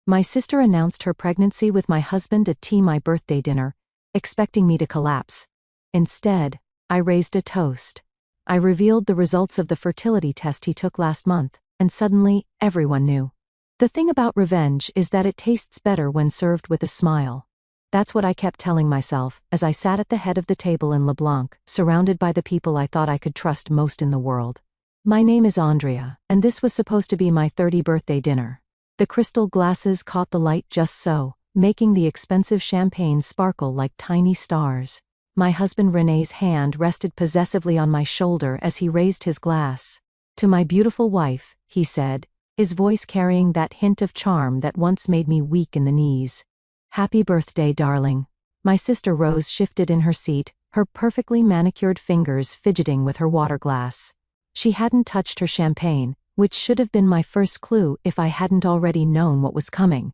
My sister announced her pregnancy with my husband at my birthday dinner, expecting me to collapse. Instead, I raised a toast. I revealed the results of the fertility test he took last month, and suddenly, everyone knew. The thing about revenge is that it tastes better when served with a smile. That's what I kept telling myself as I sat at the head of the table in LeBlanc, surrounded by the people I thought I could trust most in the world. My name is Andrea, and this was supposed to be my 30th birthday dinner. The crystal glasses caught the light just so, making the expensive champagne sparkle like tiny stars. My husband René's hand rested possessively on my shoulder as he raised his glass. "To my beautiful wife," he said, his voice carrying that hint of charm that once made me weak in the knees. "Happy birthday, darling." My sister Rose shifted in her seat, her perfectly manicured fingers fidgeting with her water glass. She hadn't touched her champagne, which should have been my first clue if I hadn't already known what was coming.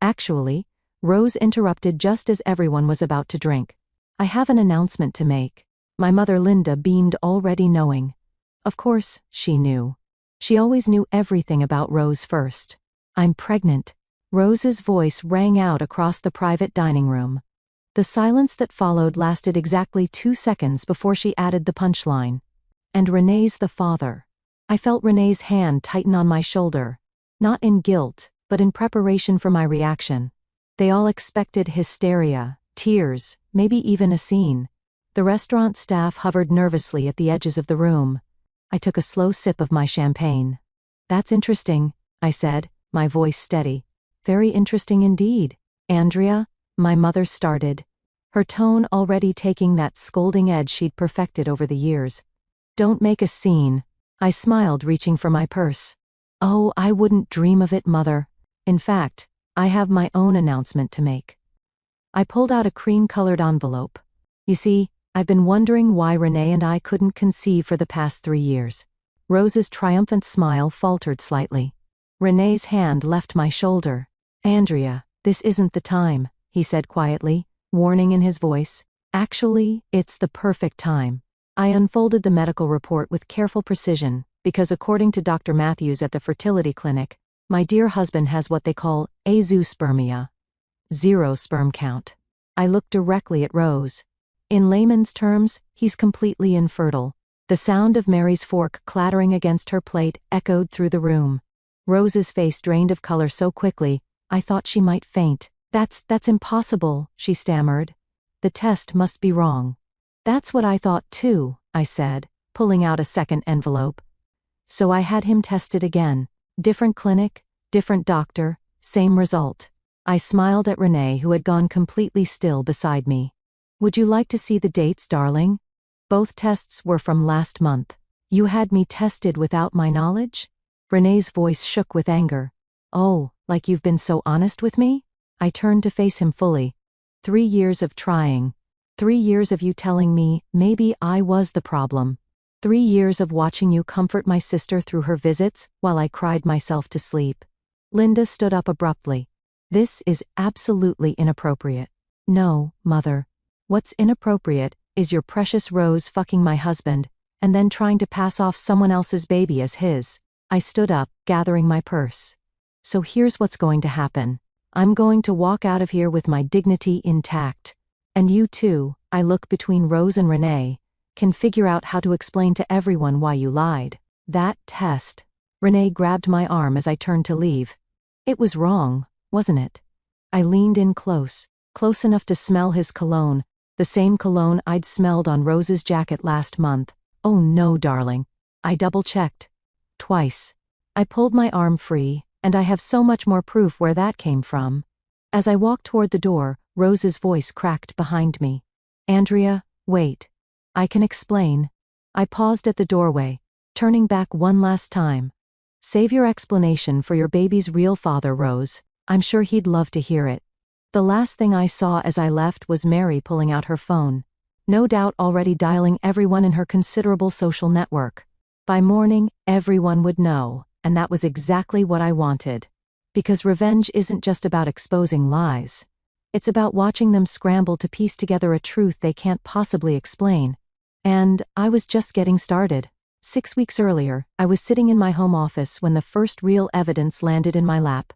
Actually, Rose interrupted just as everyone was about to drink. "I have an announcement to make." My mother Linda beamed, already knowing. Of course, she knew. She always knew everything about Rose first. "I'm pregnant." Rose's voice rang out across the private dining room. The silence that followed lasted exactly 2 seconds before she added the punchline. "And René's the father." I felt René's hand tighten on my shoulder, not in guilt, but in preparation for my reaction. They all expected hysteria, tears, maybe even a scene. The restaurant staff hovered nervously at the edges of the room. I took a slow sip of my champagne. "That's interesting," I said, my voice steady. "Very interesting indeed." "Andrea," my mother started, her tone already taking that scolding edge she'd perfected over the years. "Don't make a scene." I smiled, reaching for my purse. "Oh, I wouldn't dream of it, Mother. In fact, I have my own announcement to make." I pulled out a cream-colored envelope. "You see, I've been wondering why René and I couldn't conceive for the past 3 years." Rose's triumphant smile faltered slightly. René's hand left my shoulder. "Andrea, this isn't the time," he said quietly, warning in his voice. "Actually, it's the perfect time." I unfolded the medical report with careful precision, because according to Dr. Matthews at the fertility clinic, my dear husband has what they call azoospermia. 0 sperm count. I looked directly at Rose. In layman's terms, he's completely infertile. The sound of Mary's fork clattering against her plate echoed through the room. Rose's face drained of color so quickly, I thought she might faint. That's impossible," she stammered. "The test must be wrong." "That's what I thought too," I said, pulling out a second envelope. So I had him tested again. Different clinic, different doctor, same result. I smiled at René, who had gone completely still beside me. "Would you like to see the dates, darling? Both tests were from last month." "You had me tested without my knowledge?" René's voice shook with anger. "Oh, like you've been so honest with me?" I turned to face him fully. 3 years of trying. 3 years of you telling me maybe I was the problem. 3 years of watching you comfort my sister through her visits while I cried myself to sleep. Linda stood up abruptly. "This is absolutely inappropriate." "No, Mother. What's inappropriate is your precious Rose fucking my husband, and then trying to pass off someone else's baby as his." I stood up, gathering my purse. "So here's what's going to happen. I'm going to walk out of here with my dignity intact. And you too," I look between Rose and René, "can figure out how to explain to everyone why you lied." "That test." René grabbed my arm as I turned to leave. "It was wrong, wasn't it?" I leaned in close enough to smell his cologne, the same cologne I'd smelled on Rose's jacket last month. "Oh no, darling." I double-checked. Twice. I pulled my arm free, and I have so much more proof where that came from. As I walked toward the door, Rose's voice cracked behind me. "Andrea, wait. I can explain." I paused at the doorway, turning back one last time. "Save your explanation for your baby's real father, Rose. I'm sure he'd love to hear it." The last thing I saw as I left was Mary pulling out her phone. No doubt already dialing everyone in her considerable social network. By morning, everyone would know, and that was exactly what I wanted. Because revenge isn't just about exposing lies. It's about watching them scramble to piece together a truth they can't possibly explain. And I was just getting started. 6 weeks earlier, I was sitting in my home office when the first real evidence landed in my lap.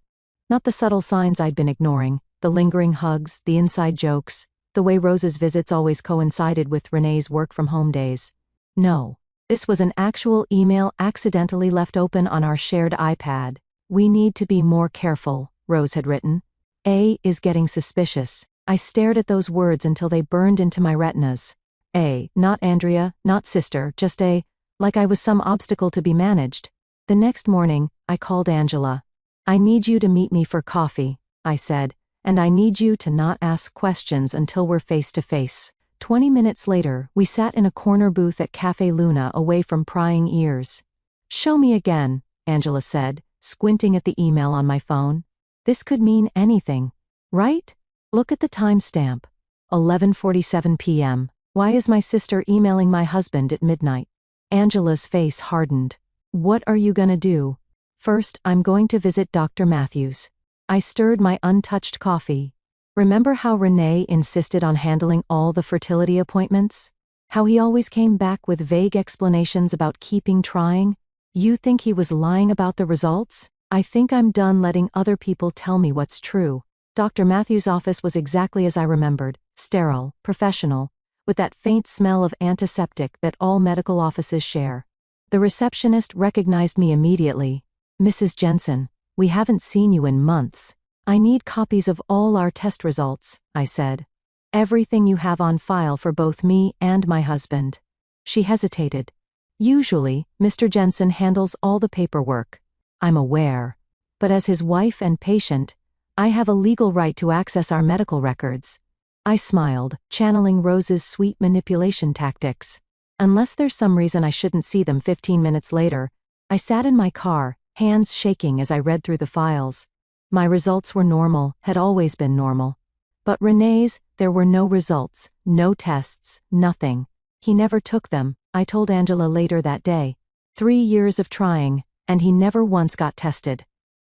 Not the subtle signs I'd been ignoring, the lingering hugs, the inside jokes, the way Rose's visits always coincided with Renee's work-from-home days. No. This was an actual email accidentally left open on our shared iPad. "We need to be more careful," Rose had written. "A is getting suspicious." I stared at those words until they burned into my retinas. A, not Andrea, not sister, just A, like I was some obstacle to be managed. The next morning, I called Angela. "I need you to meet me for coffee," I said, "and I need you to not ask questions until we're face to face." 20 minutes later, we sat in a corner booth at Cafe Luna away from prying ears. "Show me again," Angela said, squinting at the email on my phone. This could mean anything, right? Look at the timestamp. 11:47 p.m. Why is my sister emailing my husband at midnight? Angela's face hardened. "What are you gonna do?" "First, I'm going to visit Dr. Matthews." I stirred my untouched coffee. Remember how Renee insisted on handling all the fertility appointments? How he always came back with vague explanations about keeping trying? You think he was lying about the results? I think I'm done letting other people tell me what's true. Dr. Matthews' office was exactly as I remembered, sterile, professional, with that faint smell of antiseptic that all medical offices share. The receptionist recognized me immediately. "Mrs. Jensen, we haven't seen you in months. I need copies of all our test results," I said. "Everything you have on file for both me and my husband." She hesitated. "Usually, Mr. Jensen handles all the paperwork." "I'm aware. But as his wife and patient, I have a legal right to access our medical records." I smiled, channeling Rose's sweet manipulation tactics. Unless there's some reason I shouldn't see them 15 minutes later, I sat in my car, hands shaking as I read through the files. My results were normal, had always been normal. But Renee's, there were no results, no tests, nothing. He never took them, I told Angela later that day. 3 years of trying, and he never once got tested.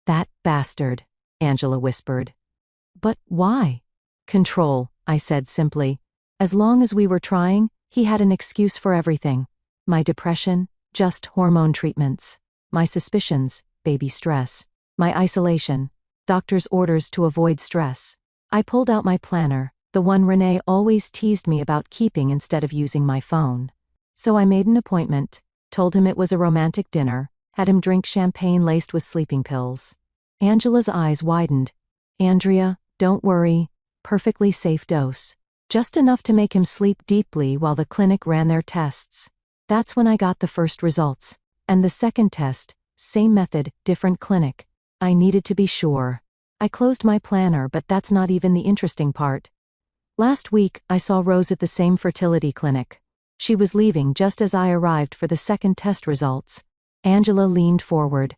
"That bastard," Angela whispered. "But why?" "Control," I said simply. As long as we were trying, he had an excuse for everything. My depression, just hormone treatments. My suspicions, baby stress. My isolation, doctor's orders to avoid stress. I pulled out my planner, the one Renee always teased me about keeping instead of using my phone. So I made an appointment, told him it was a romantic dinner, had him drink champagne laced with sleeping pills. Angela's eyes widened. "Andrea, don't worry, perfectly safe dose. Just enough to make him sleep deeply while the clinic ran their tests." That's when I got the first results. And the second test, same method, different clinic. I needed to be sure. I closed my planner, but that's not even the interesting part. Last week, I saw Rose at the same fertility clinic. She was leaving just as I arrived for the second test results. Angela leaned forward.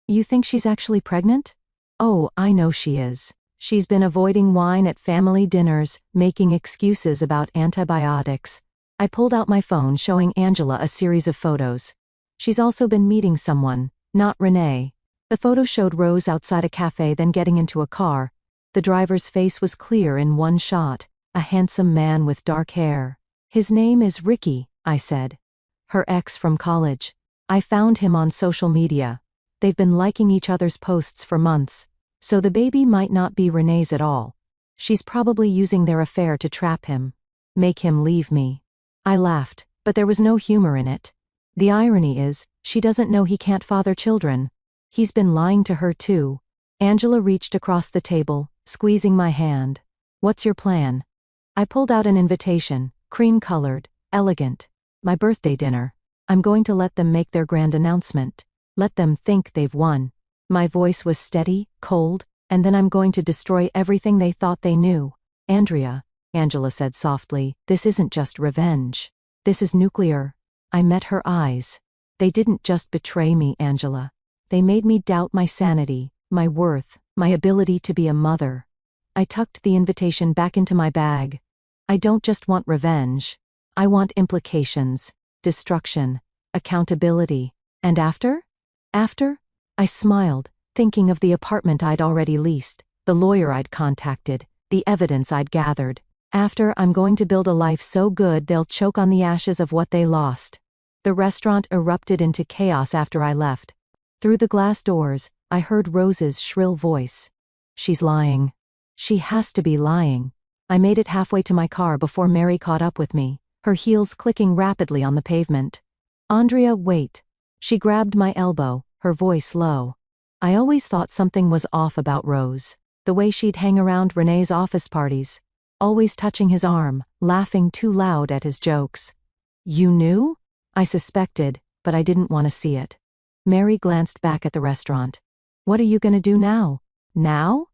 "You think she's actually pregnant?" "Oh, I know she is. She's been avoiding wine at family dinners, making excuses about antibiotics." I pulled out my phone showing Angela a series of photos. "She's also been meeting someone, not Renee." The photo showed Rose outside a cafe, then getting into a car. The driver's face was clear in one shot, a handsome man with dark hair. "His name is Ricky," I said. "Her ex from college. I found him on social media. They've been liking each other's posts for months. So the baby might not be Renee's at all. She's probably using their affair to trap him. Make him leave me." I laughed, but there was no humor in it. The irony is, she doesn't know he can't father children. He's been lying to her too. Angela reached across the table, squeezing my hand. "What's your plan?" I pulled out an invitation, cream-colored, elegant. "My birthday dinner. I'm going to let them make their grand announcement. Let them think they've won." My voice was steady, cold, "and then I'm going to destroy everything they thought they knew." "Andrea," Angela said softly, "this isn't just revenge. This is nuclear." I met her eyes. "They didn't just betray me, Angela. They made me doubt my sanity, my worth, my ability to be a mother." I tucked the invitation back into my bag. "I don't just want revenge. I want implications, destruction, accountability. And after?" "After?" I smiled, thinking of the apartment I'd already leased, the lawyer I'd contacted, the evidence I'd gathered. "After, I'm going to build a life so good they'll choke on the ashes of what they lost." The restaurant erupted into chaos after I left. Through the glass doors, I heard Rose's shrill voice. She's lying. She has to be lying. I made it halfway to my car before Mary caught up with me, her heels clicking rapidly on the pavement. Andrea, wait. She grabbed my elbow, her voice low. I always thought something was off about Rose. The way she'd hang around René's office parties. Always touching his arm, laughing too loud at his jokes. You knew? I suspected, but I didn't want to see it. Mary glanced back at the restaurant. What are you gonna do now? Now?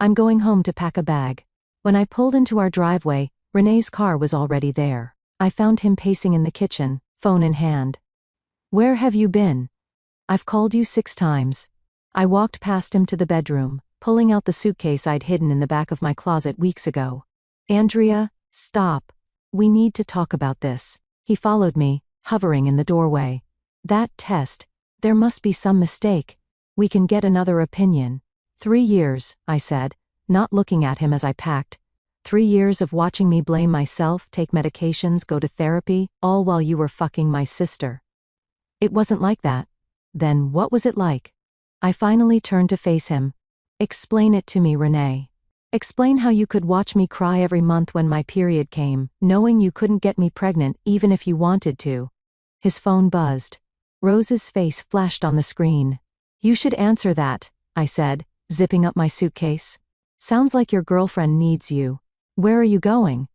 I'm going home to pack a bag. When I pulled into our driveway, René's car was already there. I found him pacing in the kitchen, phone in hand. Where have you been? I've called you 6 times. I walked past him to the bedroom, pulling out the suitcase I'd hidden in the back of my closet weeks ago. Andrea, stop. We need to talk about this. He followed me, hovering in the doorway. That test. There must be some mistake. We can get another opinion. 3 years, I said, not looking at him as I packed. 3 years of watching me blame myself, take medications, go to therapy, all while you were fucking my sister. It wasn't like that. Then what was it like? I finally turned to face him. Explain it to me, René. Explain how you could watch me cry every month when my period came, knowing you couldn't get me pregnant even if you wanted to. His phone buzzed. Rose's face flashed on the screen. You should answer that, I said, zipping up my suitcase. Sounds like your girlfriend needs you. Where are you going?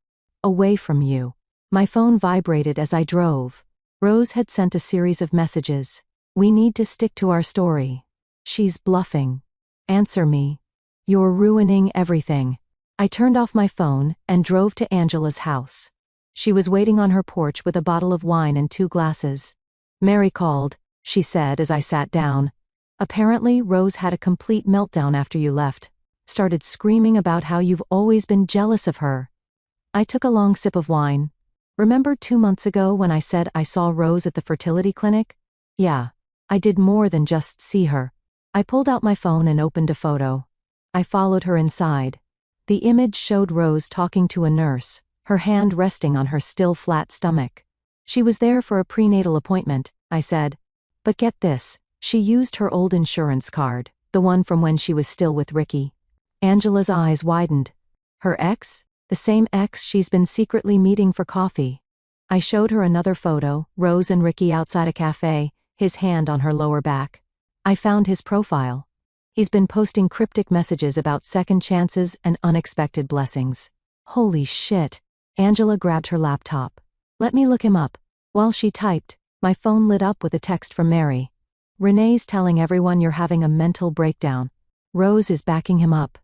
Away from you. My phone vibrated as I drove. Rose had sent a series of messages. We need to stick to our story. She's bluffing. Answer me. You're ruining everything. I turned off my phone and drove to Angela's house. She was waiting on her porch with a bottle of wine and 2 glasses. Mary called, she said as I sat down. Apparently, Rose had a complete meltdown after you left. Started screaming about how you've always been jealous of her. I took a long sip of wine. Remember 2 months ago when I said I saw Rose at the fertility clinic? Yeah. I did more than just see her. I pulled out my phone and opened a photo. I followed her inside. The image showed Rose talking to a nurse, her hand resting on her still flat stomach. She was there for a prenatal appointment, I said. But get this, she used her old insurance card, the one from when she was still with Ricky. Angela's eyes widened. Her ex? The same ex she's been secretly meeting for coffee. I showed her another photo, Rose and Ricky outside a cafe, his hand on her lower back. I found his profile. He's been posting cryptic messages about second chances and unexpected blessings. Holy shit. Angela grabbed her laptop. Let me look him up. While she typed, my phone lit up with a text from Mary. René's telling everyone you're having a mental breakdown. Rose is backing him up.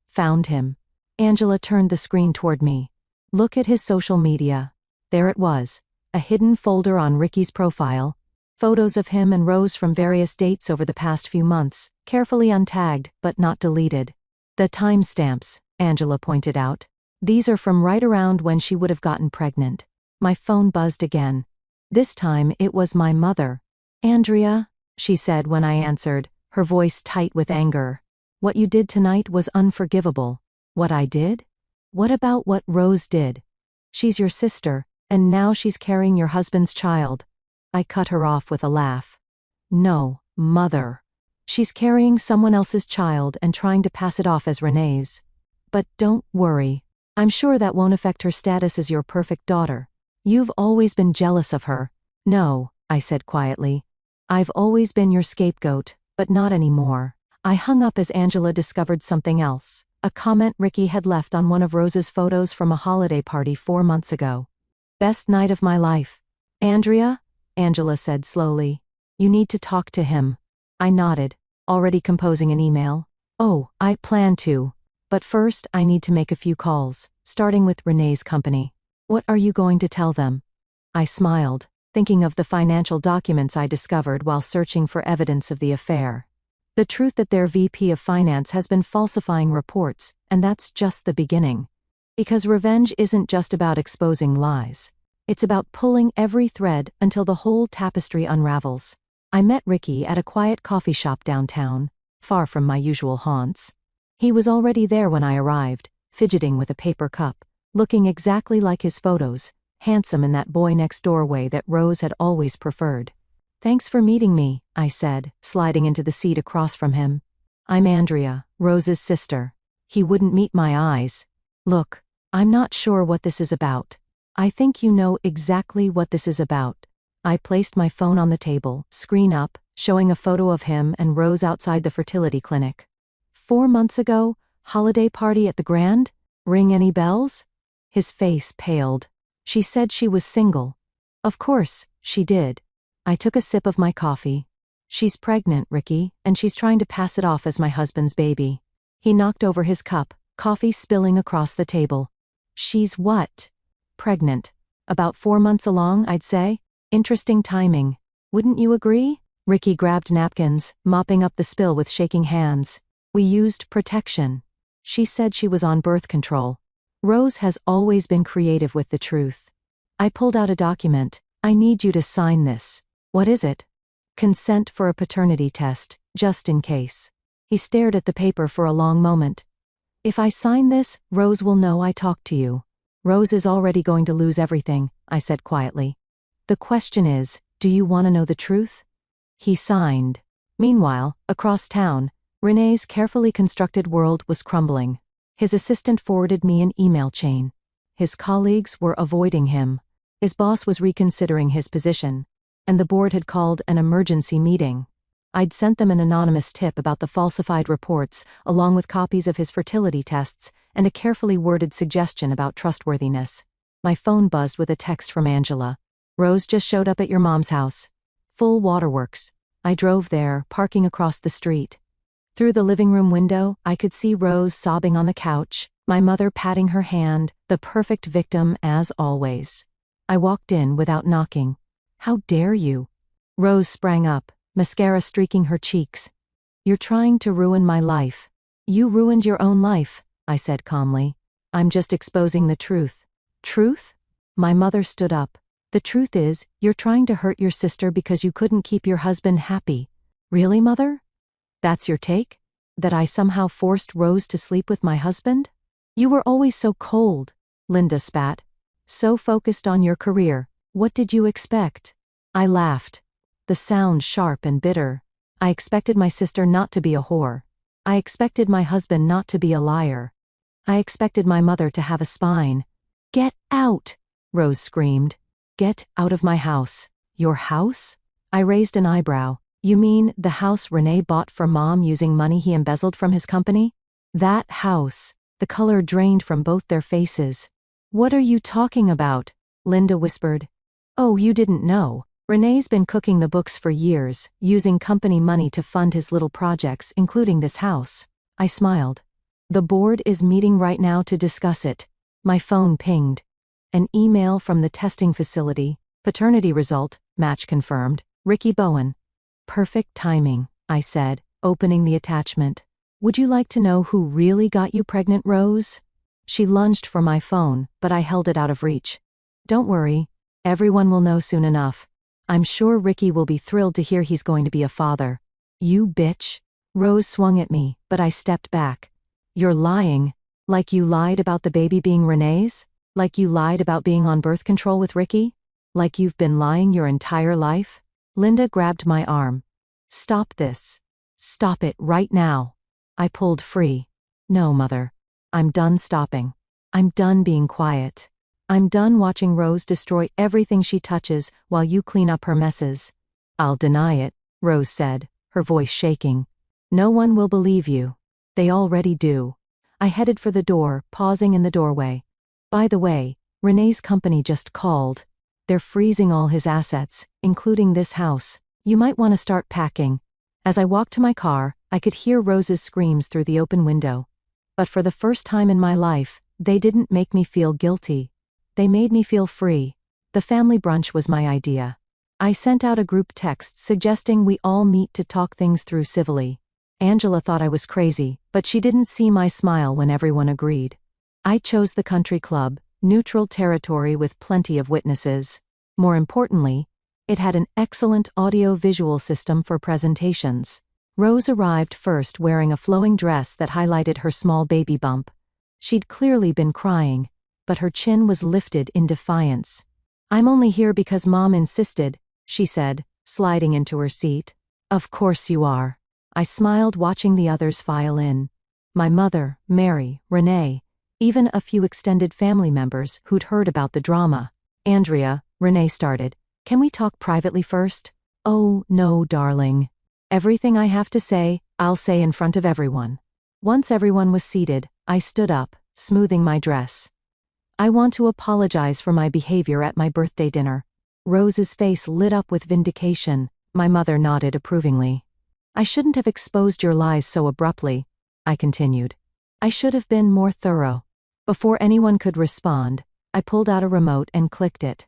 Found him. Angela turned the screen toward me. Look at his social media. There it was. A hidden folder on Ricky's profile. Photos of him and Rose from various dates over the past few months, carefully untagged, but not deleted. The timestamps, Angela pointed out. These are from right around when she would have gotten pregnant. My phone buzzed again. This time it was my mother. Andrea, she said when I answered, her voice tight with anger. What you did tonight was unforgivable. What I did? What about what Rose did? She's your sister, and now she's carrying your husband's child. I cut her off with a laugh. No, mother. She's carrying someone else's child and trying to pass it off as René's. But don't worry. I'm sure that won't affect her status as your perfect daughter. You've always been jealous of her. No, I said quietly. I've always been your scapegoat, but not anymore. I hung up as Angela discovered something else. A comment Ricky had left on one of Rose's photos from a holiday party 4 months ago. Best night of my life. Andrea? Angela said slowly. You need to talk to him. I nodded, already composing an email. Oh, I plan to. But first I need to make a few calls, starting with René's company. What are you going to tell them? I smiled, thinking of the financial documents I discovered while searching for evidence of the affair. The truth that their VP of finance has been falsifying reports, and that's just the beginning. Because revenge isn't just about exposing lies. It's about pulling every thread until the whole tapestry unravels. I met Ricky at a quiet coffee shop downtown, far from my usual haunts. He was already there when I arrived, fidgeting with a paper cup, looking exactly like his photos, handsome in that boy next door way that Rose had always preferred. Thanks for meeting me, I said, sliding into the seat across from him. I'm Andrea, Rose's sister. He wouldn't meet my eyes. Look, I'm not sure what this is about. I think you know exactly what this is about. I placed my phone on the table, screen up, showing a photo of him and Rose outside the fertility clinic. 4 months ago, holiday party at the Grand? Ring any bells? His face paled. She said she was single. Of course, she did. I took a sip of my coffee. She's pregnant, Ricky, and she's trying to pass it off as my husband's baby. He knocked over his cup, coffee spilling across the table. She's what? Pregnant. About 4 months along, I'd say. Interesting timing. Wouldn't you agree? Ricky grabbed napkins, mopping up the spill with shaking hands. We used protection. She said she was on birth control. Rose has always been creative with the truth. I pulled out a document. I need you to sign this. What is it? Consent for a paternity test, just in case. He stared at the paper for a long moment. If I sign this, Rose will know I talked to you. Rose is already going to lose everything, I said quietly. The question is, do you want to know the truth? He signed. Meanwhile, across town, Renee's carefully constructed world was crumbling. His assistant forwarded me an email chain. His colleagues were avoiding him. His boss was reconsidering his position, and the board had called an emergency meeting. I'd sent them an anonymous tip about the falsified reports, along with copies of his fertility tests and a carefully worded suggestion about trustworthiness. My phone buzzed with a text from Angela. Rose just showed up at your mom's house. Full waterworks. I drove there, parking across the street. Through the living room window, I could see Rose sobbing on the couch, my mother patting her hand, the perfect victim as always. I walked in without knocking. How dare you? Rose sprang up, mascara streaking her cheeks. You're trying to ruin my life. You ruined your own life, I said calmly. I'm just exposing the truth. Truth? My mother stood up. The truth is, you're trying to hurt your sister because you couldn't keep your husband happy. Really, Mother? That's your take? That I somehow forced Rose to sleep with my husband? You were always so cold, Linda spat. So focused on your career. What did you expect? I laughed. The sound sharp and bitter. I expected my sister not to be a whore. I expected my husband not to be a liar. I expected my mother to have a spine. Get out! Rose screamed. Get out of my house. Your house? I raised an eyebrow. You mean the house Renee bought for Mom using money he embezzled from his company? That house. The color drained from both their faces. What are you talking about? Linda whispered. Oh, you didn't know. Renee's been cooking the books for years, using company money to fund his little projects, including this house. I smiled. The board is meeting right now to discuss it. My phone pinged. An email from the testing facility. Paternity result, match confirmed. Ricky Bowen. Perfect timing, I said, opening the attachment. Would you like to know who really got you pregnant, Rose? She lunged for my phone, but I held it out of reach. Don't worry. Everyone will know soon enough. I'm sure Ricky will be thrilled to hear he's going to be a father. You bitch. Rose swung at me, but I stepped back. You're lying. Like you lied about the baby being Renee's? Like you lied about being on birth control with Ricky? Like you've been lying your entire life? Linda grabbed my arm. Stop this. Stop it right now. I pulled free. No, Mother. I'm done stopping. I'm done being quiet. I'm done watching Rose destroy everything she touches while you clean up her messes. I'll deny it, Rose said, her voice shaking. No one will believe you. They already do. I headed for the door, pausing in the doorway. By the way, Renee's company just called. They're freezing all his assets, including this house. You might want to start packing. As I walked to my car, I could hear Rose's screams through the open window. But for the first time in my life, they didn't make me feel guilty. They made me feel free. The family brunch was my idea. I sent out a group text suggesting we all meet to talk things through civilly. Angela thought I was crazy, but she didn't see my smile when everyone agreed. I chose the country club, neutral territory with plenty of witnesses. More importantly, it had an excellent audio-visual system for presentations. Rose arrived first wearing a flowing dress that highlighted her small baby bump. She'd clearly been crying, but her chin was lifted in defiance. I'm only here because Mom insisted, she said, sliding into her seat. Of course you are. I smiled watching the others file in. My mother, Mary, Renee, even a few extended family members who'd heard about the drama. Andrea, Renee started. Can we talk privately first? Oh, no, darling. Everything I have to say, I'll say in front of everyone. Once everyone was seated, I stood up, smoothing my dress. I want to apologize for my behavior at my birthday dinner. Rose's face lit up with vindication. My mother nodded approvingly. I shouldn't have exposed your lies so abruptly, I continued. I should have been more thorough. Before anyone could respond, I pulled out a remote and clicked it.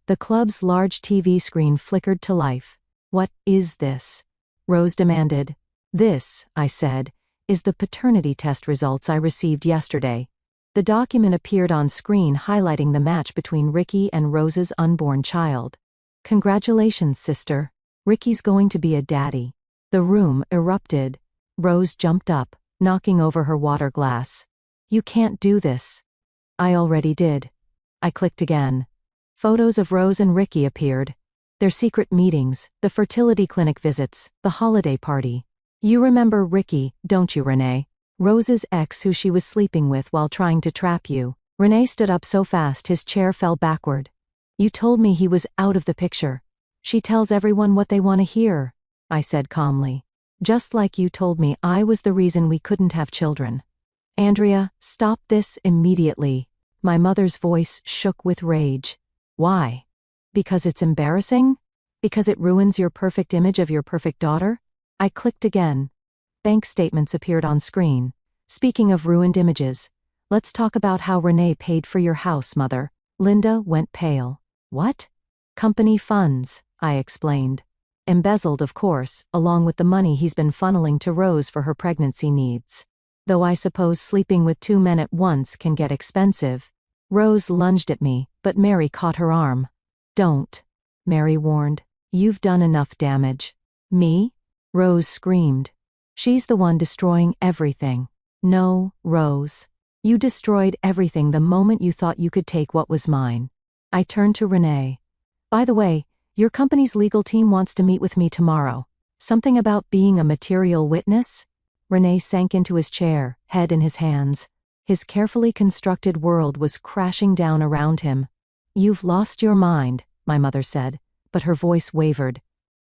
The club's large TV screen flickered to life. What is this? Rose demanded. This, I said, is the paternity test results I received yesterday. The document appeared on screen highlighting the match between Ricky and Rose's unborn child. Congratulations, sister. Ricky's going to be a daddy. The room erupted. Rose jumped up, knocking over her water glass. You can't do this. I already did. I clicked again. Photos of Rose and Ricky appeared. Their secret meetings, the fertility clinic visits, the holiday party. You remember Ricky, don't you, Renee? Rose's ex who she was sleeping with while trying to trap you. Renee stood up so fast his chair fell backward. You told me he was out of the picture. She tells everyone what they want to hear, I said calmly. Just like you told me I was the reason we couldn't have children. Andrea, stop this immediately. My mother's voice shook with rage. Why? Because it's embarrassing? Because it ruins your perfect image of your perfect daughter? I clicked again. Bank statements appeared on screen. Speaking of ruined images, let's talk about how Renee paid for your house, Mother. Linda went pale. What? Company funds, I explained. Embezzled, of course, along with the money he's been funneling to Rose for her pregnancy needs. Though I suppose sleeping with 2 men at once can get expensive. Rose lunged at me, but Mary caught her arm. Don't, Mary warned. You've done enough damage. Me? Rose screamed. She's the one destroying everything. No, Rose. You destroyed everything the moment you thought you could take what was mine. I turned to Renee. By the way, your company's legal team wants to meet with me tomorrow. Something about being a material witness? Renee sank into his chair, head in his hands. His carefully constructed world was crashing down around him. You've lost your mind, my mother said, but her voice wavered.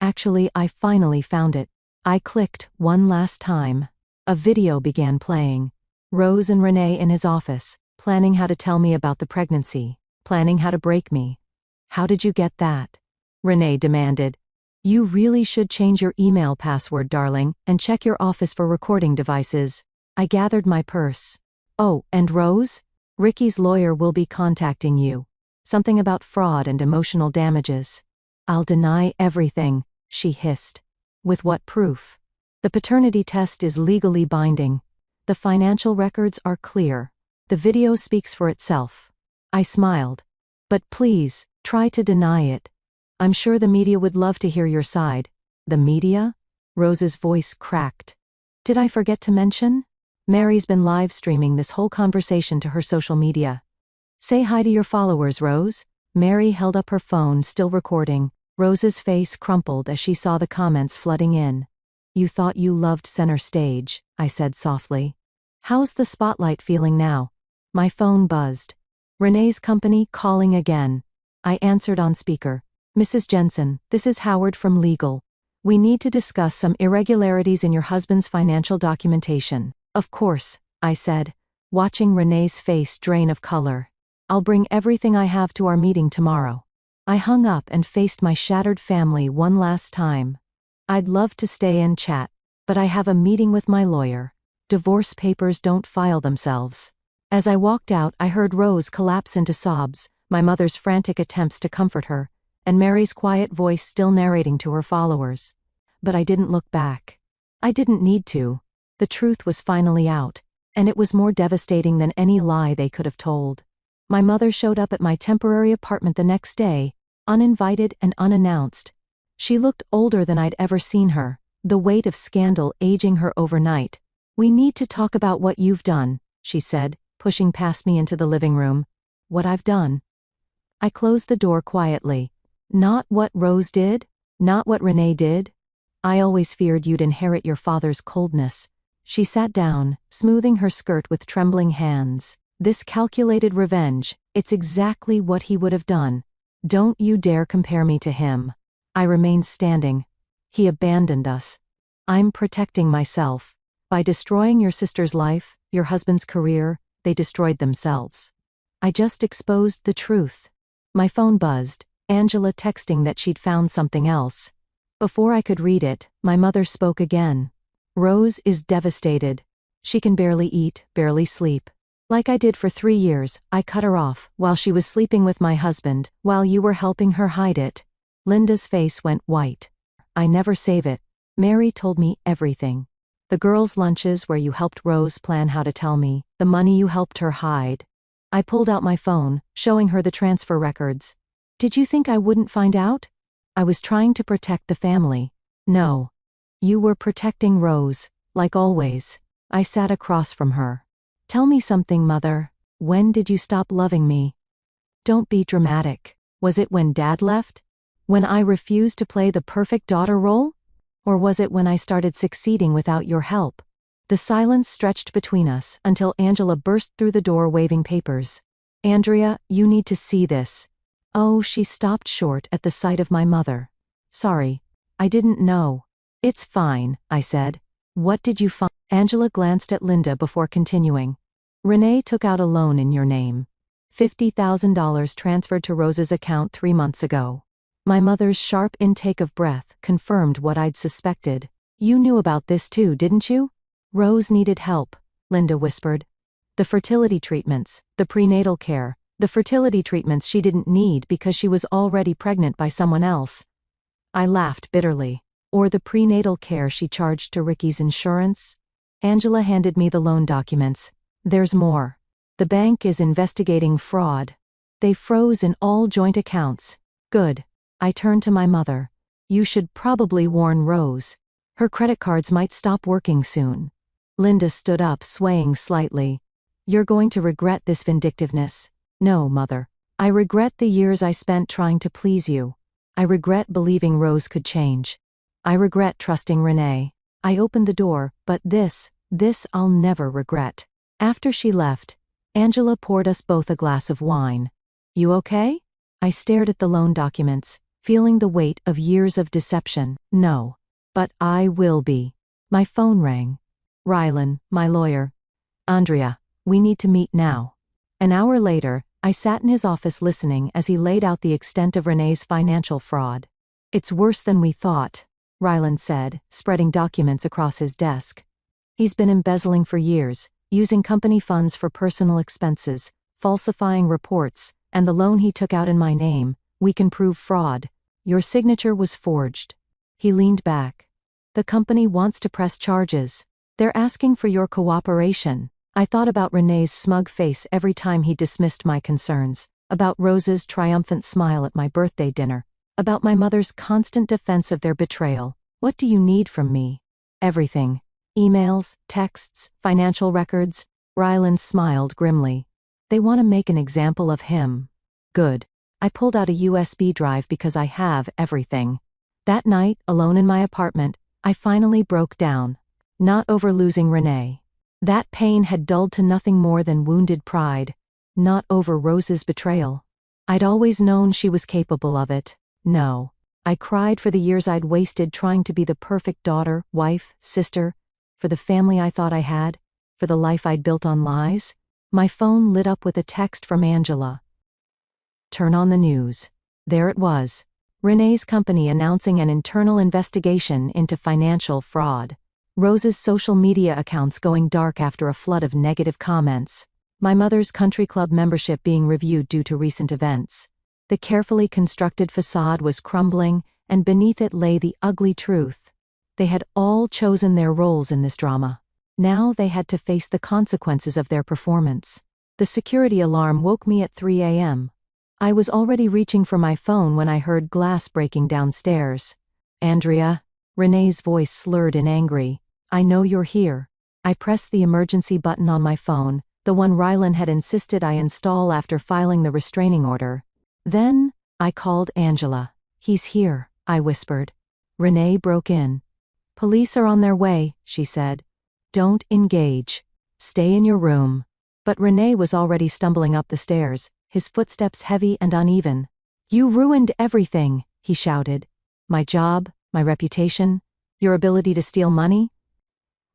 Actually, I finally found it. I clicked one last time. A video began playing. Rose and Renee in his office, planning how to tell me about the pregnancy, planning how to break me. How did you get that? Renee demanded. You really should change your email password, darling, and check your office for recording devices. I gathered my purse. Oh, and Rose? Ricky's lawyer will be contacting you. Something about fraud and emotional damages. I'll deny everything, she hissed. With what proof? The paternity test is legally binding. The financial records are clear. The video speaks for itself. I smiled. But please, try to deny it. I'm sure the media would love to hear your side. The media? Rose's voice cracked. Did I forget to mention? Mary's been live streaming this whole conversation to her social media. Say hi to your followers, Rose. Mary held up her phone, still recording. Rose's face crumpled as she saw the comments flooding in. You thought you loved center stage, I said softly. How's the spotlight feeling now? My phone buzzed. Renee's company calling again. I answered on speaker. Mrs. Jensen, this is Howard from legal. We need to discuss some irregularities in your husband's financial documentation. Of course, I said, watching Renee's face drain of color. I'll bring everything I have to our meeting tomorrow. I hung up and faced my shattered family one last time. I'd love to stay and chat, but I have a meeting with my lawyer. Divorce papers don't file themselves. As I walked out, I heard Rose collapse into sobs, my mother's frantic attempts to comfort her, and Mary's quiet voice still narrating to her followers. But I didn't look back. I didn't need to. The truth was finally out, and it was more devastating than any lie they could have told. My mother showed up at my temporary apartment the next day, uninvited and unannounced. She looked older than I'd ever seen her, the weight of scandal aging her overnight. We need to talk about what you've done, she said, pushing past me into the living room. What I've done? I closed the door quietly. Not what Rose did? Not what Renee did? I always feared you'd inherit your father's coldness. She sat down, smoothing her skirt with trembling hands. This calculated revenge, it's exactly what he would have done. Don't you dare compare me to him. I remained standing. He abandoned us. I'm protecting myself. By destroying your sister's life, your husband's career, they destroyed themselves. I just exposed the truth. My phone buzzed, Angela texting that she'd found something else. Before I could read it, my mother spoke again. Rose is devastated. She can barely eat, barely sleep. Like I did for 3 years, I cut her off while she was sleeping with my husband, while you were helping her hide it. Linda's face went white. I never save it. Mary told me everything. The girls' lunches where you helped Rose plan how to tell me, the money you helped her hide. I pulled out my phone, showing her the transfer records. Did you think I wouldn't find out? I was trying to protect the family. No. You were protecting Rose, like always. I sat across from her. Tell me something, Mother. When did you stop loving me? Don't be dramatic. Was it when Dad left? When I refused to play the perfect daughter role? Or was it when I started succeeding without your help? The silence stretched between us until Angela burst through the door waving papers. Andrea, you need to see this. Oh, she stopped short at the sight of my mother. Sorry. I didn't know. It's fine, I said. What did you find? Angela glanced at Linda before continuing. Renee took out a loan in your name. $50,000 transferred to Rose's account 3 months ago. My mother's sharp intake of breath confirmed what I'd suspected. You knew about this too, didn't you? Rose needed help, Linda whispered. The fertility treatments, the prenatal care, the fertility treatments she didn't need because she was already pregnant by someone else. I laughed bitterly. Or the prenatal care she charged to Ricky's insurance? Angela handed me the loan documents. There's more. The bank is investigating fraud. They froze in all joint accounts. Good. I turned to my mother. You should probably warn Rose. Her credit cards might stop working soon. Linda stood up, swaying slightly. You're going to regret this vindictiveness. No, Mother. I regret the years I spent trying to please you. I regret believing Rose could change. I regret trusting Renee. I opened the door, but this I'll never regret. After she left, Angela poured us both a glass of wine. You okay? I stared at the loan documents, feeling the weight of years of deception. No. But I will be. My phone rang. Rylan, my lawyer. Andrea, we need to meet now. An hour later, I sat in his office listening as he laid out the extent of Renee's financial fraud. It's worse than we thought, Rylan said, spreading documents across his desk. He's been embezzling for years, using company funds for personal expenses, falsifying reports, and the loan he took out in my name. We can prove fraud. Your signature was forged. He leaned back. The company wants to press charges. They're asking for your cooperation. I thought about Renee's smug face every time he dismissed my concerns, about Rose's triumphant smile at my birthday dinner, about my mother's constant defense of their betrayal. What do you need from me? Everything. Emails, texts, financial records. Rylan smiled grimly. They want to make an example of him. Good. I pulled out a USB drive because I have everything. That night, alone in my apartment, I finally broke down. Not over losing Renee. That pain had dulled to nothing more than wounded pride. Not over Rose's betrayal. I'd always known she was capable of it. No. I cried for the years I'd wasted trying to be the perfect daughter, wife, sister, for the family I thought I had, for the life I'd built on lies. My phone lit up with a text from Angela. Turn on the news. There it was. Renee's company announcing an internal investigation into financial fraud. Rose's social media accounts going dark after a flood of negative comments. My mother's country club membership being reviewed due to recent events. The carefully constructed facade was crumbling, and beneath it lay the ugly truth. They had all chosen their roles in this drama. Now they had to face the consequences of their performance. The security alarm woke me at 3 a.m. I was already reaching for my phone when I heard glass breaking downstairs. Andrea, Renee's voice slurred in angry. I know you're here. I pressed the emergency button on my phone, the one Rylan had insisted I install after filing the restraining order. Then, I called Angela. He's here, I whispered. Renee broke in. Police are on their way, she said. Don't engage. Stay in your room. But Renee was already stumbling up the stairs, his footsteps heavy and uneven. You ruined everything, he shouted. My job, my reputation, your ability to steal money?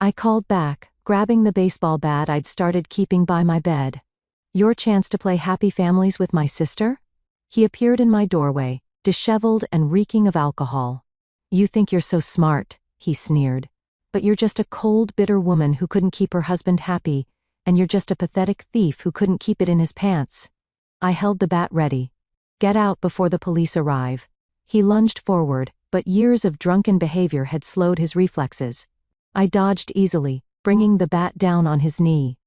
I called back, grabbing the baseball bat I'd started keeping by my bed. Your chance to play happy families with my sister? He appeared in my doorway, disheveled and reeking of alcohol. You think you're so smart, he sneered. But you're just a cold, bitter woman who couldn't keep her husband happy, and you're just a pathetic thief who couldn't keep it in his pants. I held the bat ready. Get out before the police arrive. He lunged forward, but years of drunken behavior had slowed his reflexes. I dodged easily, bringing the bat down on his knee.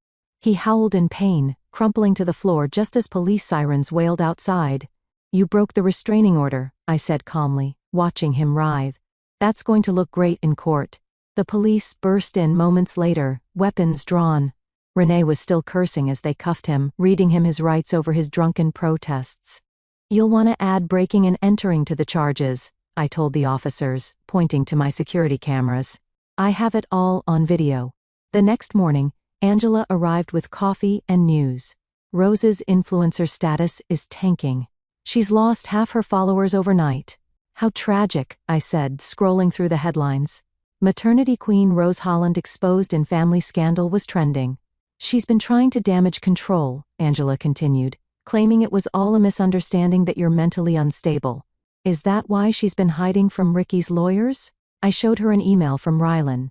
He howled in pain, crumpling to the floor just as police sirens wailed outside. You broke the restraining order, I said calmly, watching him writhe. That's going to look great in court. The police burst in moments later, weapons drawn. Renee was still cursing as they cuffed him, reading him his rights over his drunken protests. You'll want to add breaking and entering to the charges, I told the officers, pointing to my security cameras. I have it all on video. The next morning, Angela arrived with coffee and news. Rose's influencer status is tanking. She's lost half her followers overnight. How tragic, I said, scrolling through the headlines. Maternity queen Rose Holland exposed in family scandal was trending. She's been trying to damage control, Angela continued, claiming it was all a misunderstanding that you're mentally unstable. Is that why she's been hiding from Ricky's lawyers? I showed her an email from Rylan.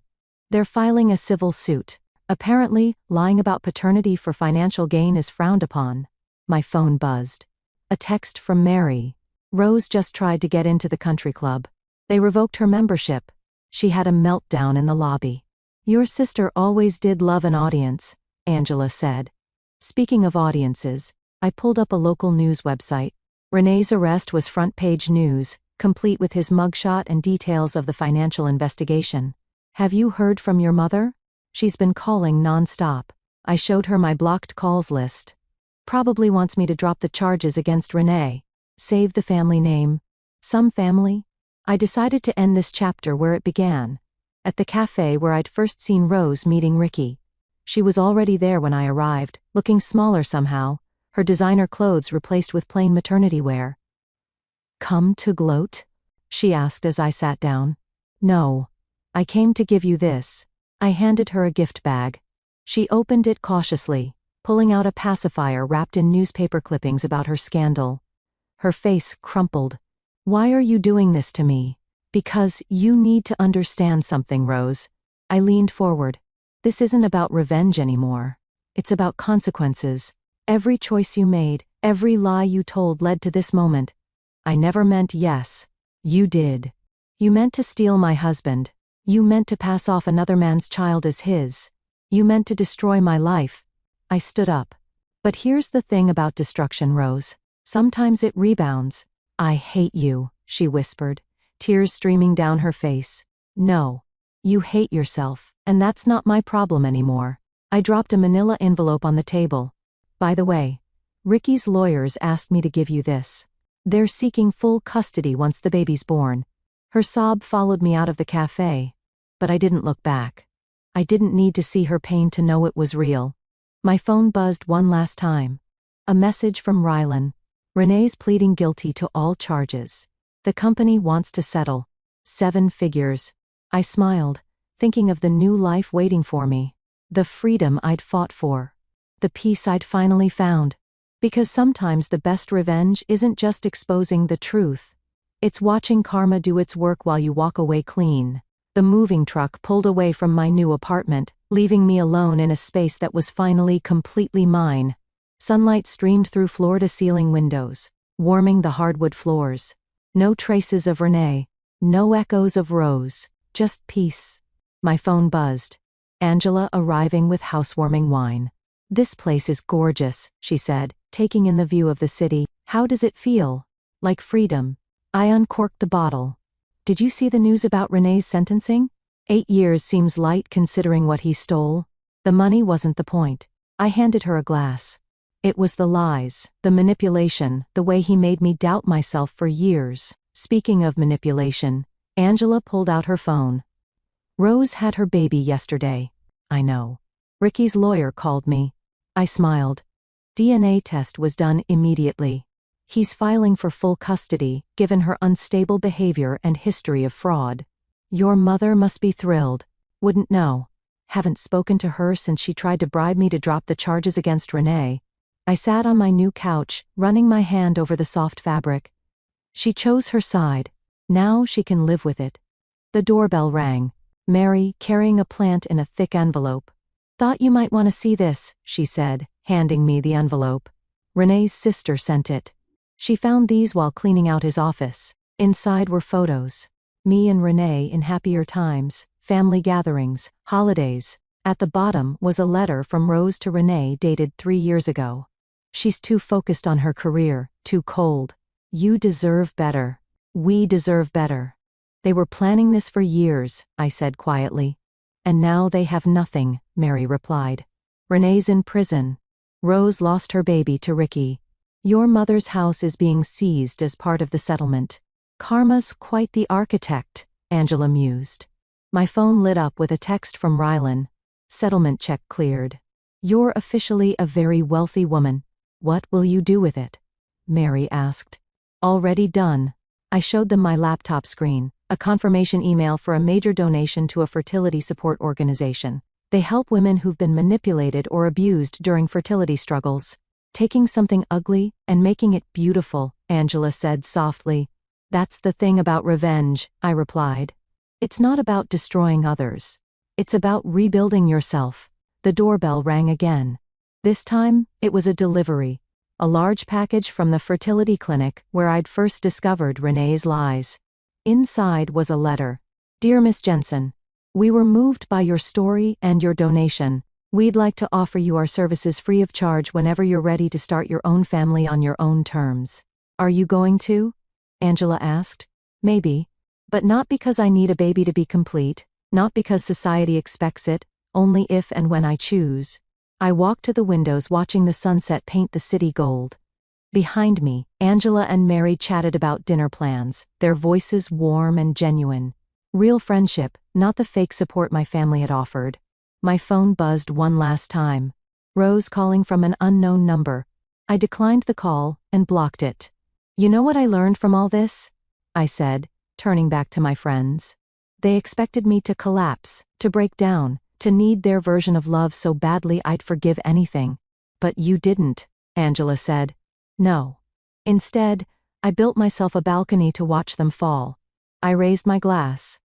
They're filing a civil suit. Apparently, lying about paternity for financial gain is frowned upon. My phone buzzed. A text from Mary. Rose just tried to get into the country club. They revoked her membership. She had a meltdown in the lobby. Your sister always did love an audience, Angela said. Speaking of audiences, I pulled up a local news website. Renee's arrest was front-page news, complete with his mugshot and details of the financial investigation. Have you heard from your mother? She's been calling non-stop. I showed her my blocked calls list. Probably wants me to drop the charges against Renee. Save the family name. Some family? I decided to end this chapter where it began. At the cafe where I'd first seen Rose meeting Ricky. She was already there when I arrived, looking smaller somehow, her designer clothes replaced with plain maternity wear. Come to gloat? She asked as I sat down. No. I came to give you this. I handed her a gift bag. She opened it cautiously, pulling out a pacifier wrapped in newspaper clippings about her scandal. Her face crumpled. Why are you doing this to me? Because you need to understand something, Rose. I leaned forward. This isn't about revenge anymore. It's about consequences. Every choice you made, every lie you told led to this moment. I never meant yes. You did. You meant to steal my husband. You meant to pass off another man's child as his. You meant to destroy my life. I stood up. But here's the thing about destruction, Rose. Sometimes it rebounds. I hate you, she whispered, tears streaming down her face. No. You hate yourself, and that's not my problem anymore. I dropped a manila envelope on the table. By the way, Ricky's lawyers asked me to give you this. They're seeking full custody once the baby's born. Her sob followed me out of the cafe. But I didn't look back. I didn't need to see her pain to know it was real. My phone buzzed one last time. A message from Rylan. Renee's pleading guilty to all charges. The company wants to settle. 7 figures. I smiled, thinking of the new life waiting for me. The freedom I'd fought for. The peace I'd finally found. Because sometimes the best revenge isn't just exposing the truth. It's watching karma do its work while you walk away clean. The moving truck pulled away from my new apartment, leaving me alone in a space that was finally completely mine. Sunlight streamed through floor-to-ceiling windows, warming the hardwood floors. No traces of Renee. No echoes of Rose. Just peace. My phone buzzed. Angela arriving with housewarming wine. This place is gorgeous, she said, taking in the view of the city. How does it feel? Like freedom. I uncorked the bottle. Did you see the news about Renee's sentencing? 8 years seems light considering what he stole. The money wasn't the point. I handed her a glass. It was the lies, the manipulation, the way he made me doubt myself for years. Speaking of manipulation, Angela pulled out her phone. Rose had her baby yesterday. I know. Ricky's lawyer called me. I smiled. DNA test was done immediately. He's filing for full custody, given her unstable behavior and history of fraud. Your mother must be thrilled. Wouldn't know. Haven't spoken to her since she tried to bribe me to drop the charges against Renee. I sat on my new couch, running my hand over the soft fabric. She chose her side. Now she can live with it. The doorbell rang. Mary, carrying a plant in a thick envelope. Thought you might want to see this, she said, handing me the envelope. Renee's sister sent it. She found these while cleaning out his office. Inside were photos. Me and Renee in happier times, family gatherings, holidays. At the bottom was a letter from Rose to Renee dated 3 years ago. She's too focused on her career, too cold. You deserve better. We deserve better. They were planning this for years, I said quietly. And now they have nothing, Mary replied. Renee's in prison. Rose lost her baby to Ricky. Your mother's house is being seized as part of the settlement. Karma's quite the architect, Angela mused. My phone lit up with a text from Rylan. Settlement check cleared. You're officially a very wealthy woman. What will you do with it? Mary asked. Already done. I showed them my laptop screen, a confirmation email for a major donation to a fertility support organization. They help women who've been manipulated or abused during fertility struggles. Taking something ugly and making it beautiful, Angela said softly. That's the thing about revenge, I replied. It's not about destroying others. It's about rebuilding yourself. The doorbell rang again. This time, it was a delivery. A large package from the fertility clinic where I'd first discovered Renee's lies. Inside was a letter. Dear Miss Jensen, we were moved by your story and your donation. We'd like to offer you our services free of charge whenever you're ready to start your own family on your own terms. Are you going to? Angela asked. Maybe. But not because I need a baby to be complete, not because society expects it, only if and when I choose. I walked to the windows watching the sunset paint the city gold. Behind me, Angela and Mary chatted about dinner plans, their voices warm and genuine. Real friendship, not the fake support my family had offered. My phone buzzed one last time. Rose calling from an unknown number. I declined the call and blocked it. You know what I learned from all this? I said, turning back to my friends. They expected me to collapse, to break down, to need their version of love so badly I'd forgive anything. But you didn't, Angela said. No. Instead, I built myself a balcony to watch them fall. I raised my glass.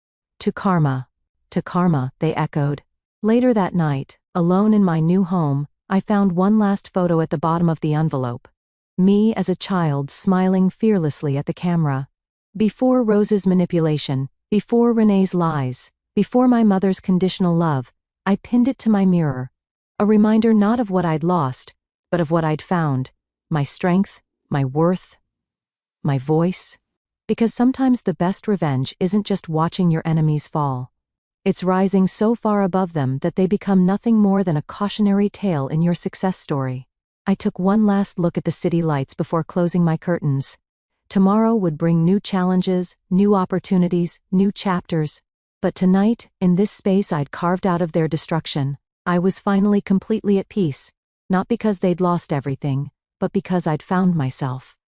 To karma. To karma, they echoed. Later that night, alone in my new home, I found one last photo at the bottom of the envelope. Me as a child smiling fearlessly at the camera. Before Rose's manipulation, before Renee's lies, before my mother's conditional love, I pinned it to my mirror. A reminder not of what I'd lost, but of what I'd found. My strength, my worth, my voice. Because sometimes the best revenge isn't just watching your enemies fall. It's rising so far above them that they become nothing more than a cautionary tale in your success story. I took one last look at the city lights before closing my curtains. Tomorrow would bring new challenges, new opportunities, new chapters. But tonight, in this space I'd carved out of their destruction, I was finally completely at peace. Not because they'd lost everything, but because I'd found myself.